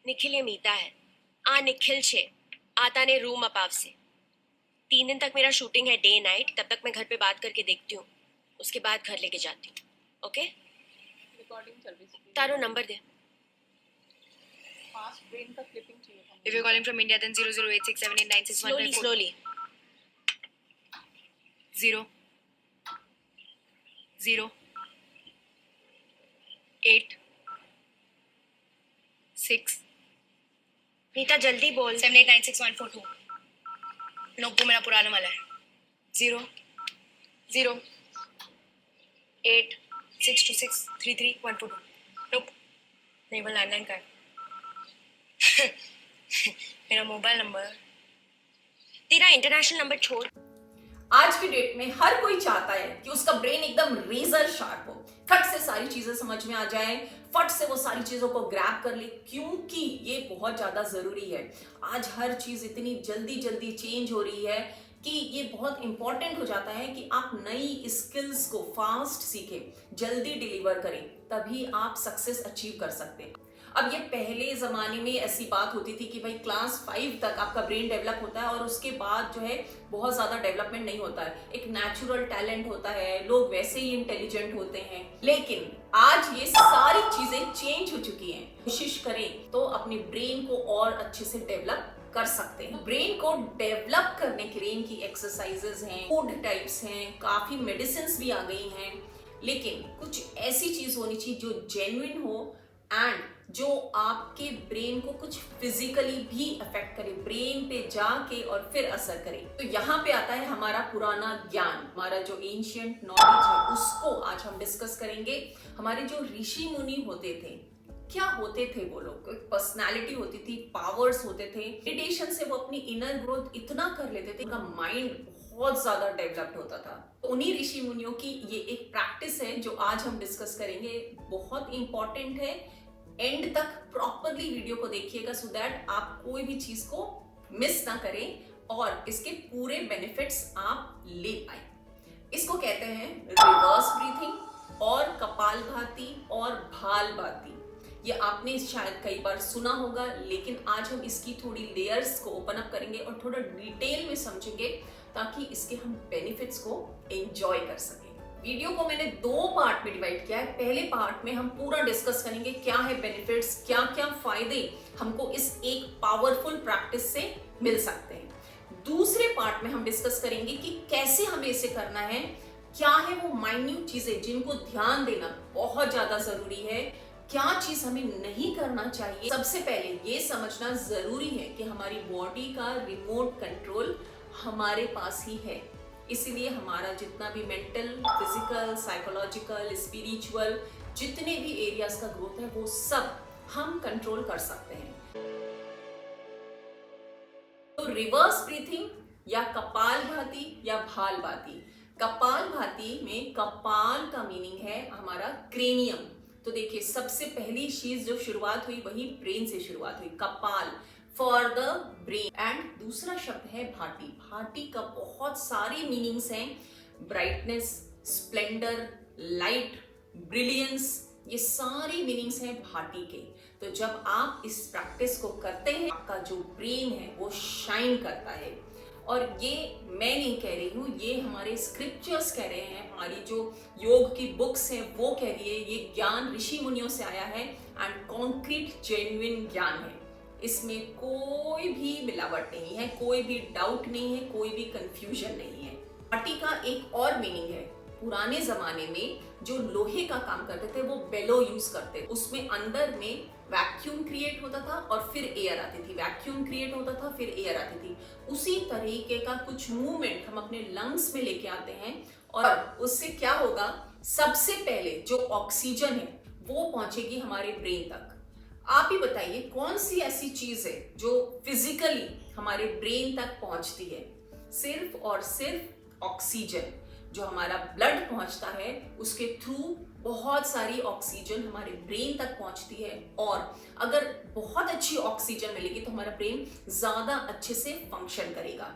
निखिल ये मीता है. आ निखिल छे. आता ने रूम अपाव से. 3 दिन तक मेरा शूटिंग है डे नाइट. तब तक मैं घर पे बात करके देखती हूँ. उसके बाद घर लेके जाती हूँ. ओके. रिकॉर्डिंग चल रही है. तारो नंबर दे. फास्ट ब्रेन का क्लिपिंग चाहिए था. If you're calling from India, then 0086789615. Slowly. 0 0 8 6 मीता जल्दी बोल. 789614 नोपो मेरा पुराना वाला है. 0 0 8 62633 142. नोप नहीं, वो लैंडलाइन का है. मेरा मोबाइल नंबर. तेरा इंटरनेशनल नंबर छोड़. आज की डेट में हर कोई चाहता है कि उसका ब्रेन एकदम रेजर शार्प हो, फट से सारी चीजें समझ में आ जाए, फट से वो सारी चीजों को ग्रैब कर ले, क्योंकि ये बहुत ज्यादा जरूरी है. आज हर चीज इतनी जल्दी जल्दी चेंज हो रही है कि ये बहुत इंपॉर्टेंट हो जाता है कि आप नई स्किल्स को फास्ट सीखें, जल्दी डिलीवर करें, तभी आप सक्सेस अचीव कर सकते हैं. अब ये पहले जमाने में ऐसी बात होती थी कि भाई क्लास 5 तक आपका ब्रेन डेवलप होता है और उसके बाद जो है बहुत ज्यादा डेवलपमेंट नहीं होता है. एक नेचुरल टैलेंट होता है, लोग वैसे ही इंटेलिजेंट होते हैं. लेकिन आज ये सारी चीजें चेंज हो चुकी हैं. कोशिश करें तो अपने ब्रेन को और अच्छे से डेवलप कर सकते हैं. ब्रेन को डेवलप करने के लिए इनकी एक्सरसाइजेस हैं, फूड टाइप्स हैं, काफी मेडिसिन भी आ गई हैं. लेकिन कुछ ऐसी चीज होनी चाहिए जो जेन्युइन हो एंड जो आपके ब्रेन को कुछ फिजिकली भी अफेक्ट करे, ब्रेन पे जाके और फिर असर करे. तो यहाँ पे आता है हमारा पुराना ज्ञान, हमारा जो एंशिएंट नॉलेज है, उसको आज हम डिस्कस करेंगे. हमारे जो ऋषि मुनि होते थे, क्या होते थे वो लोग? पर्सनालिटी होती थी, पावर्स होते थे. मेडिटेशन से वो अपनी इनर ग्रोथ इतना कर लेते थे, उनका माइंड बहुत ज्यादा डेवलप्ड होता था. तो उन्हीं ऋषि मुनियों की ये एक प्रैक्टिस है जो आज हम डिस्कस करेंगे. बहुत इंपॉर्टेंट है, एंड तक प्रॉपरली वीडियो को देखिएगा सो दैट आप कोई भी चीज को मिस ना करें और इसके पूरे बेनिफिट्स आप ले पाए. इसको कहते हैं रिवर्स ब्रीथिंग और कपालभाति और भालभाति. ये आपने शायद कई बार सुना होगा, लेकिन आज हम इसकी थोड़ी लेयर्स को ओपन अप करेंगे और थोड़ा डिटेल में समझेंगे ताकि इसके हम बेनिफिट्स को एंजॉय कर सकें. वीडियो को मैंने 2 पार्ट में डिवाइड किया है. पहले पार्ट में हम पूरा डिस्कस करेंगे क्या है बेनिफिट्स, क्या क्या फायदे हमको इस एक पावरफुल प्रैक्टिस से मिल सकते हैं. दूसरे पार्ट में हम डिस्कस करेंगे कि कैसे हमें इसे करना है, क्या है वो माइन्यूट चीजें जिनको ध्यान देना बहुत ज्यादा जरूरी है, क्या चीज हमें नहीं करना चाहिए. सबसे पहले ये समझना जरूरी है कि हमारी बॉडी का रिमोट कंट्रोल हमारे पास ही है. इसीलिए हमारा जितना भी मेंटल, फिजिकल, साइकोलॉजिकल, स्पिरिचुअल जितने भी एरियाज का ग्रोथ है वो सब हम कंट्रोल कर सकते हैं. तो रिवर्स ब्रीथिंग या कपालभाति या भालभाति. कपालभाति में कपाल का मीनिंग है हमारा क्रेनियम. तो देखिए सबसे पहली चीज जो शुरुआत हुई वही ब्रेन से शुरुआत हुई, कपाल फॉर द ब्रेन. एंड दूसरा शब्द है भाटी. भाटी का बहुत सारे मीनिंग्स हैं, ब्राइटनेस, स्प्लेंडर, लाइट, ब्रिलियंस, ये सारे मीनिंग्स हैं भाटी के. तो जब आप इस प्रैक्टिस को करते हैं आपका जो ब्रेन है वो शाइन करता है. और ये मैं नहीं कह रही हूँ, ये हमारे स्क्रिप्चर्स कह रहे हैं, हमारी जो योग की बुक्स हैं वो कह रही है. ये ज्ञान ऋषि मुनियों से आया है एंड कॉन्क्रीट जेन्युइन ज्ञान है. इसमें कोई भी मिलावट नहीं है, कोई भी डाउट नहीं है, कोई भी कंफ्यूजन नहीं है. भाटी का एक और मीनिंग है, पुराने जमाने में जो लोहे का काम करते थे वो बेलो यूज करते, उसमें अंदर में वैक्यूम क्रिएट होता था और फिर एयर आती थी, वैक्यूम क्रिएट होता था फिर एयर आती थी. उसी तरीके का कुछ मूवमेंट हम अपने लंग्स में लेके आते हैं और उससे क्या होगा, सबसे पहले जो ऑक्सीजन है वो पहुंचेगी हमारे ब्रेन तक. आप ही बताइए कौन सी ऐसी चीज है जो फिजिकली हमारे ब्रेन तक पहुंचती है? सिर्फ और सिर्फ ऑक्सीजन. जो हमारा ब्लड पहुंचता है उसके थ्रू बहुत सारी ऑक्सीजन हमारे ब्रेन तक पहुंचती है. और अगर बहुत अच्छी ऑक्सीजन मिलेगी तो हमारा ब्रेन ज्यादा अच्छे से फंक्शन करेगा.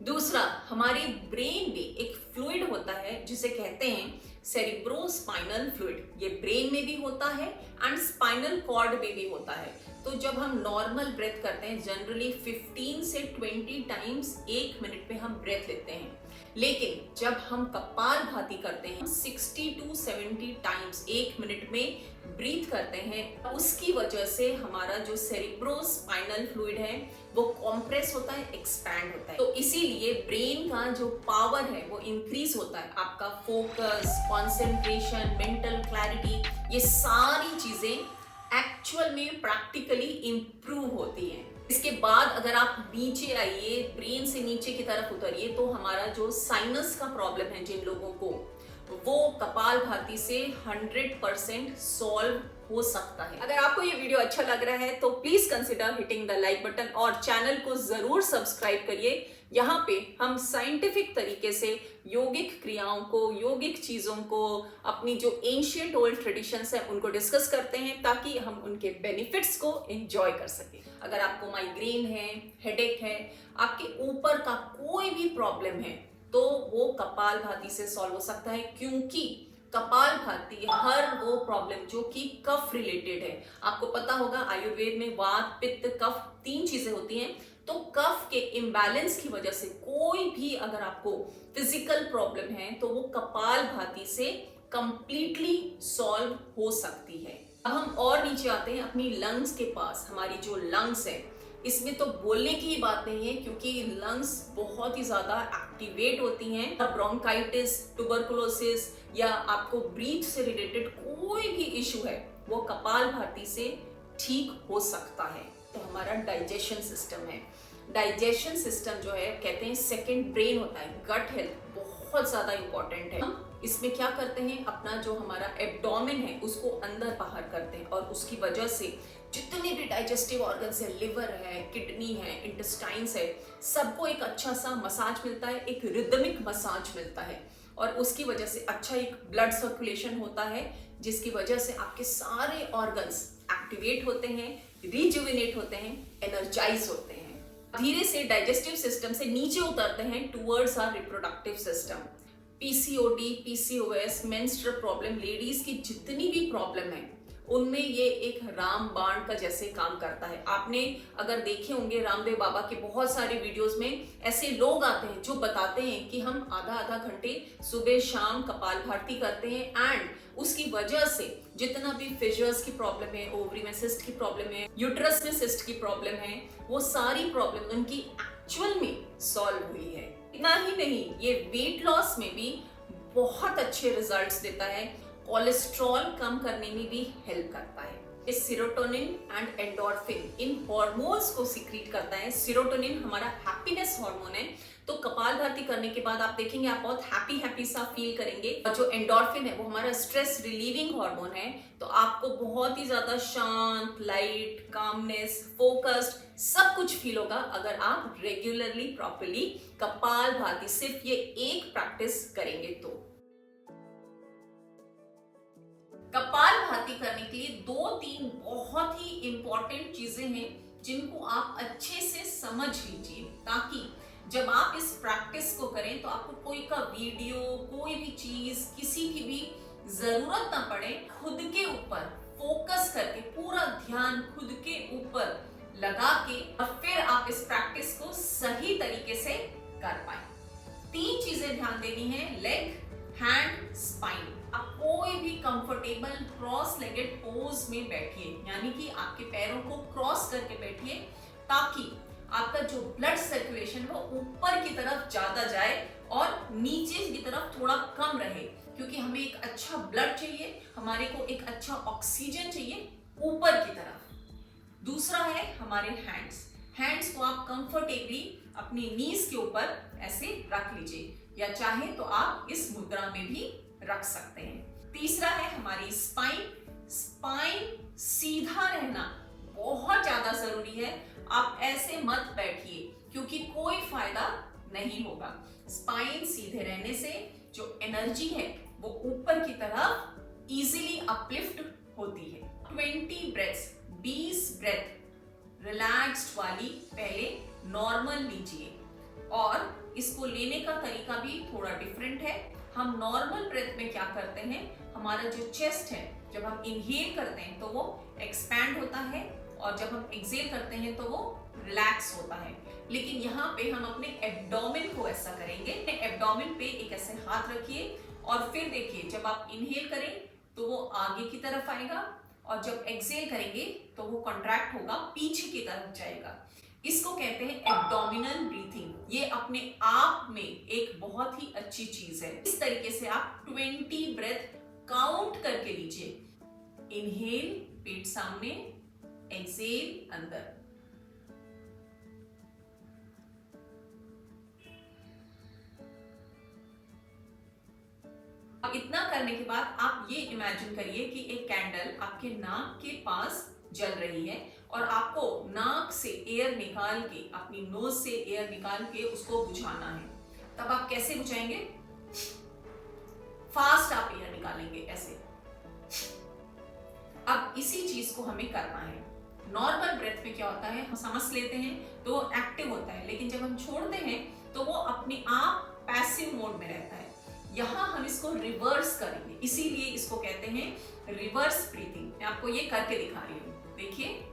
दूसरा, हमारी ब्रेन में एक फ्लूइड होता है जिसे कहते हैं सेरिब्रोस्पाइनल फ्लूइड। ये ब्रेन में भी होता है एंड स्पाइनल कॉर्ड में भी होता है। तो जब हम नॉर्मल ब्रेथ करते हैं, जनरली 15 से 20 टाइम्स 1 मिनट में हम ब्रेथ लेते हैं, लेकिन जब हम कपालभाति करते हैं 60 to 70 टाइम्स 1 मिनट में ब्रीथ करते हैं। उसकी वजह से हमारा जो सेरिब्रोस्पाइनल फ्लूइड है वो कॉम्प्रेस होता है, एक्सपैंड होता है। तो इसीलिए ब्रेन का जो पावर है वो इंक्रीज होता है। आपका फोकस, कंसंट्रेशन, मेंटल क्लैरिटी, ये सारी चीजें एक्चुअल में प्रैक्टिकली इंप्रूव होती हैं। इसके बाद अगर आप नीचे आइए, ब्रेन से नीचे की तरफ उतरिए, तो हमारा जो साइनस का प्रॉब्लम है जिन लोगों को, वो कपालभाति से 100% सॉल्व हो सकता है। अगर आपको ये वीडियो अच्छा लग रहा है तो please consider hitting the like button और चैनल को जरूर सब्सक्राइब करिए। यहाँ पे हम साइंटिफिक तरीके से योगिक क्रियाओं को, योगिक चीजों को, अपनी जो एंशियंट ओल्ड ट्रेडिशंस है उनको डिस्कस करते हैं ताकि हम उनके बेनिफिट्स को एंजॉय कर सकें। अगर आपको माइग्रेन है, हेडेक है, आपके ऊपर का कोई भी प्रॉब्लम है, तो वो कपालभाति से सॉल्व हो सकता है, क्योंकि कपालभाति हर वो प्रॉब्लम जो कि कफ रिलेटेड है। आपको पता होगा आयुर्वेद में वात, पित्त, कफ 3 चीजें होती हैं। तो कफ के इम्बैलेंस की वजह से कोई भी अगर आपको फिजिकल प्रॉब्लम है तो वो कपालभाति से कंप्लीटली सॉल्व हो सकती है। अब हम और नीचे आते हैं अपनी लंग्स के पास। हमारी जो लंग्स है, इसमें तो बोलने की ही बात नहीं है, क्योंकि लंग्स बहुत ही ज्यादा एक्टिवेट होती हैं। ब्रोंकाइटिस, ट्यूबरकुलोसिस या आपको ब्रीथ से रिलेटेड कोई भी इशू है वो कपालभाति से ठीक हो सकता है। तो हमारा डाइजेशन सिस्टम है, डाइजेशन सिस्टम जो है, कहते हैं सेकंड ब्रेन होता है। गट हेल्थ बहुत ज्यादा इंपॉर्टेंट है। हम इसमें क्या करते हैं, अपना जो हमारा एब्डोमेन है उसको अंदर बाहर करते हैं, और उसकी वजह से जितने भी डाइजेस्टिव ऑर्गन्स है, लिवर है, किडनी है, इंटेस्टाइन्स है, सबको एक अच्छा सा मसाज मिलता है, एक रिदमिक मसाज मिलता है, और उसकी वजह से अच्छा एक ब्लड सर्कुलेशन होता है, जिसकी वजह से आपके सारे ऑर्गन्स एक्टिवेट होते हैं, रिजुविनेट होते हैं, एनर्जाइज होते हैं। धीरे से डाइजेस्टिव सिस्टम से नीचे उतरते हैं towards our reproductive system. PCOD, PCOS, menstrual problem, ladies की जितनी भी प्रॉब्लम है उनमें ये एक रामबाण का जैसे काम करता है। आपने अगर देखे होंगे रामदेव बाबा के बहुत सारे वीडियोस में ऐसे लोग आते हैं जो बताते हैं कि हम आधा घंटे सुबह शाम कपालभाति करते हैं, एंड उसकी वजह से जितना भी फिशर्स की प्रॉब्लम है, ओवरी में सिस्ट की प्रॉब्लम है, यूट्रस में सिस्ट की प्रॉब्लम है, वो सारी प्रॉब्लम उनकी एक्चुअल में सॉल्व हुई है। इतना ही नहीं, ये वेट लॉस में भी बहुत अच्छे रिजल्ट्स देता है, कोलेस्ट्रॉल कम करने में भी हेल्प करता है। इस serotonin and endorphin in hormones को सीक्रेट करता है। सीरोटोनिन हमारा हैप्पीनेस हार्मोन है, तो कपालभाति करने के बाद आप देखेंगे आप बहुत हैप्पी सा फील करेंगे। और जो एंडोर्फिन है वो हमारा स्ट्रेस रिलीविंग हार्मोन है, तो आपको बहुत ही ज्यादा शांत, लाइट, कामनेस, फोकस्ड सब कुछ फील होगा अगर आप रेगुलरली प्रॉपर्ली कपालभाति सिर्फ ये एक प्रैक्टिस करेंगे तो। कपालभाति करने के लिए 2-3 बहुत ही इंपॉर्टेंट चीजें हैं जिनको आप अच्छे से समझ लीजिए, ताकि जब आप इस प्रैक्टिस को करें तो आपको कोई का वीडियो, कोई भी चीज, किसी की भी जरूरत ना पड़े। खुद के ऊपर फोकस करके पूरा ध्यान खुद के ऊपर लगा के और फिर आप इस प्रैक्टिस को सही तरीके से कर पाए। 3 चीजें ध्यान देनी है, लेग, हैंड, स्पाइन। आप कोई भी कंफर्टेबल क्रॉस लेगेड पोज में बैठिए, यानी कि आपके पैरों को क्रॉस करके बैठिए, ताकि आपका जो ब्लड सर्कुलेशन वो ऊपर की तरफ ज्यादा जाए और नीचे की तरफ थोड़ा कम रहे, क्योंकि हमें एक अच्छा ब्लड चाहिए, हमारे को एक अच्छा ऑक्सीजन चाहिए ऊपर की तरफ। दूसरा है हमारे हैंड्स। हैंड्स को आप कंफर्टेबली अपनी नीज के ऊपर ऐसे रख लीजिए, या चाहे तो आप इस मुद्रा में भी रख सकते हैं। तीसरा है हमारी स्पाइन। स्पाइन सीधा रहना बहुत ज्यादा जरूरी है। आप ऐसे मत बैठिए, क्योंकि कोई फायदा नहीं होगा। स्पाइन सीधे रहने से जो एनर्जी है वो ऊपर की तरफ इजीली अपलिफ्ट होती है। 20 ब्रेथ्स, 20 ब्रेथ रिलैक्स्ड वाली पहले नॉर्मल लीजिए, और इसको लेने का तरीका भी थोड़ा डिफरेंट है। हम नॉर्मल ब्रेथ में क्या करते हैं, हमारा जो चेस्ट है जब हम इनहेल करते हैं तो वो एक्सपैंड होता है और जब हम एक्सहेल करते हैं तो वो रिलैक्स होता है। लेकिन यहाँ पे हम अपने एब्डोमेन को ऐसा करेंगे, एब्डोमेन पे एक ऐसे हाथ रखिए और फिर देखिए जब आप इनहेल करें तो वो आगे की तरफ आएगा और जब एक्सहेल करेंगे तो वो कॉन्ट्रैक्ट होगा, पीछे की तरफ जाएगा। इसको कहते हैं एब्डोमिनल ब्रीथिंग। ये अपने आप में एक बहुत ही अच्छी चीज है। इस तरीके से आप 20 ब्रेथ काउंट करके लीजिए। इनहेल पेट सामने, एक्सहेल अंदर। अब इतना करने के बाद आप ये इमेजिन करिए कि एक कैंडल आपके नाक के पास जल रही है और आपको नाक से एयर निकाल के, अपनी नोज से एयर निकाल के उसको बुझाना है। तब आप कैसे बुझाएंगे? फास्ट आप एयर निकालेंगे ऐसे। अब इसी चीज को हमें करना है। नॉर्मल ब्रेथ में क्या होता है, हम सांस लेते हैं तो एक्टिव होता है, लेकिन जब हम छोड़ते हैं तो वो अपने आप पैसिव मोड में रहता है। यहाँ हम इसको रिवर्स करेंगे, इसीलिए इसको कहते हैं रिवर्स ब्रीथिंग। मैं आपको ये करके दिखा रही हूँ, देखिए।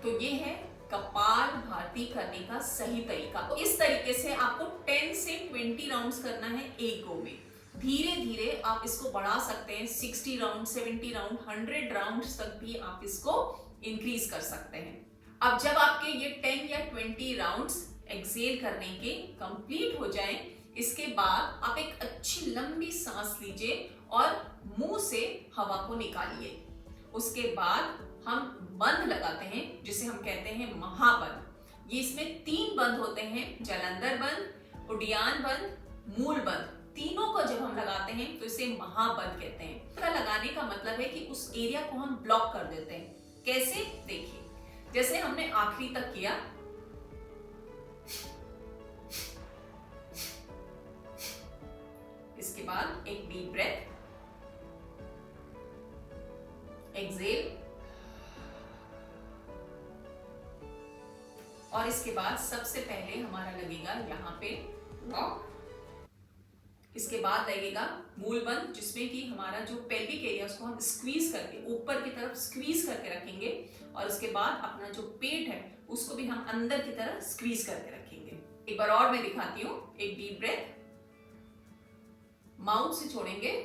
तो ये है कपालभाति करने का सही तरीका। तो इस तरीके से आपको 10 से 20 राउंड्स करना है एक गो में। धीरे धीरे आप इसको बढ़ा सकते हैं, 60 राउंड, 70 राउंड, 100 राउंड्स तक भी आप इसको इंक्रीज कर सकते हैं। अब जब आपके ये 10 या 20 राउंड्स एक्सहेल करने के कंप्लीट हो जाएं, इसके बाद आप एक अच्छी लंबी सांस लीजिए और मुंह से हवा को निकालिए। उसके बाद हम बंद लगाते हैं जिसे हम कहते हैं महाबंद। ये इसमें 3 बंद होते हैं, जलंधर बंद, उडियान बंद, मूल बंद। तीनों को जब हम लगाते हैं तो इसे महाबंद कहते हैं। इसका लगाने का मतलब है कि उस एरिया को हम ब्लॉक कर देते हैं। कैसे? देखिए, जैसे हमने आखिरी तक किया, इसके बाद एक डीप ब्रेथ, एक्सहेल, और इसके बाद सबसे पहले हमारा लगेगा यहाँ पे लॉक। इसके बाद लगेगा मूल बंद, जिसमें कि हमारा जो पेल्विक एरिया उसको हम स्क्वीज करके ऊपर की तरफ स्क्वीज करके रखेंगे और उसके बाद अपना जो पेट है उसको भी हम अंदर की तरफ स्क्वीज करके रखेंगे। एक बार और मैं दिखाती हूँ। एक डीप ब्रेथ, माउथ से छोड़ेंगे,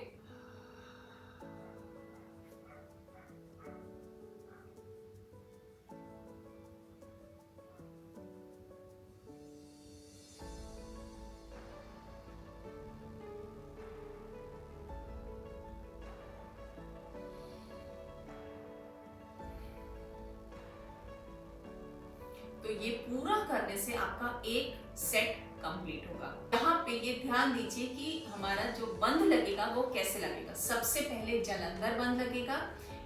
तो ये पूरा करने से आपका एक सेट कंप्लीट होगा। यहाँ पे ये ध्यान दीजिए कि हमारा जो बंद लगेगा वो कैसे लगेगा। सबसे पहले जलंधर बंद लगेगा,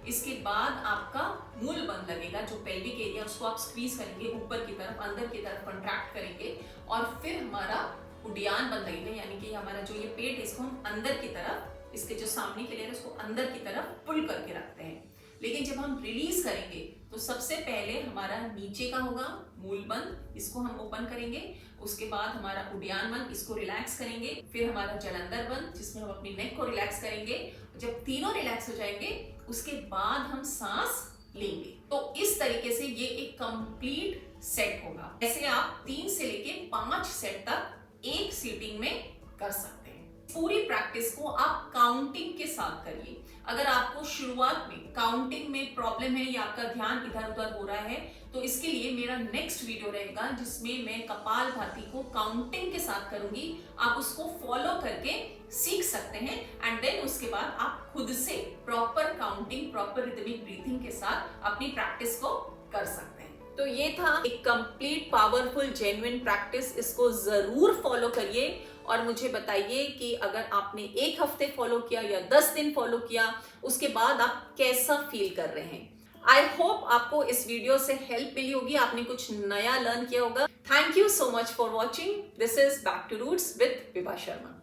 इसके बाद आपका मूल बंद लगेगा, जो पेल्विक एरिया उसको आप स्क्वीज करेंगे ऊपर की तरफ, अंदर की तरफ कॉन्ट्रैक्ट करेंगे, और फिर हमारा उडियान बंद लगेगा, यानी कि हमारा जो ये पेट है इसको हम अंदर की तरफ, इसके जो सामने के लेयर है उसको अंदर की तरफ पुल करके रखते हैं। लेकिन जब हम रिलीज करेंगे तो सबसे पहले हमारा नीचे का होगा मूल बंद, इसको हम ओपन करेंगे। उसके बाद हमारा उडियान बंद, इसको रिलैक्स करेंगे। फिर हमारा जलंधर बंद, जिसमें हम अपनी नेक को रिलैक्स करेंगे। जब तीनों रिलैक्स हो जाएंगे उसके बाद हम सांस लेंगे। तो इस तरीके से ये एक कंप्लीट सेट होगा। ऐसे आप 3 से लेके 5 सेट तक एक सीटिंग में कर सकते हैं। पूरी प्रैक्टिस को आप काउंटिंग के साथ करिए। अगर आपको शुरुआत में काउंटिंग में प्रॉब्लम है या आपका ध्यान इधर उधर हो रहा है तो इसके लिए मेरा नेक्स्ट वीडियो रहेगा जिसमें मैं कपालभाति को काउंटिंग के साथ करूंगी। आप उसको फॉलो करके सीख सकते हैं एंड देन उसके बाद आप खुद से proper counting, proper rhythmic breathing के साथ अपनी प्रैक्टिस को कर सकते हैं। तो ये था एक कंप्लीट पावरफुल जेन्युइन प्रैक्टिस। इसको जरूर फॉलो करिए और मुझे बताइए कि अगर आपने 1 हफ्ते फॉलो किया या 10 दिन फॉलो किया, उसके बाद आप कैसा फील कर रहे हैं। आई होप आपको इस वीडियो से हेल्प मिली होगी, आपने कुछ नया लर्न किया होगा। Thank you so much for watching. This is back to roots with Vibha Sharma.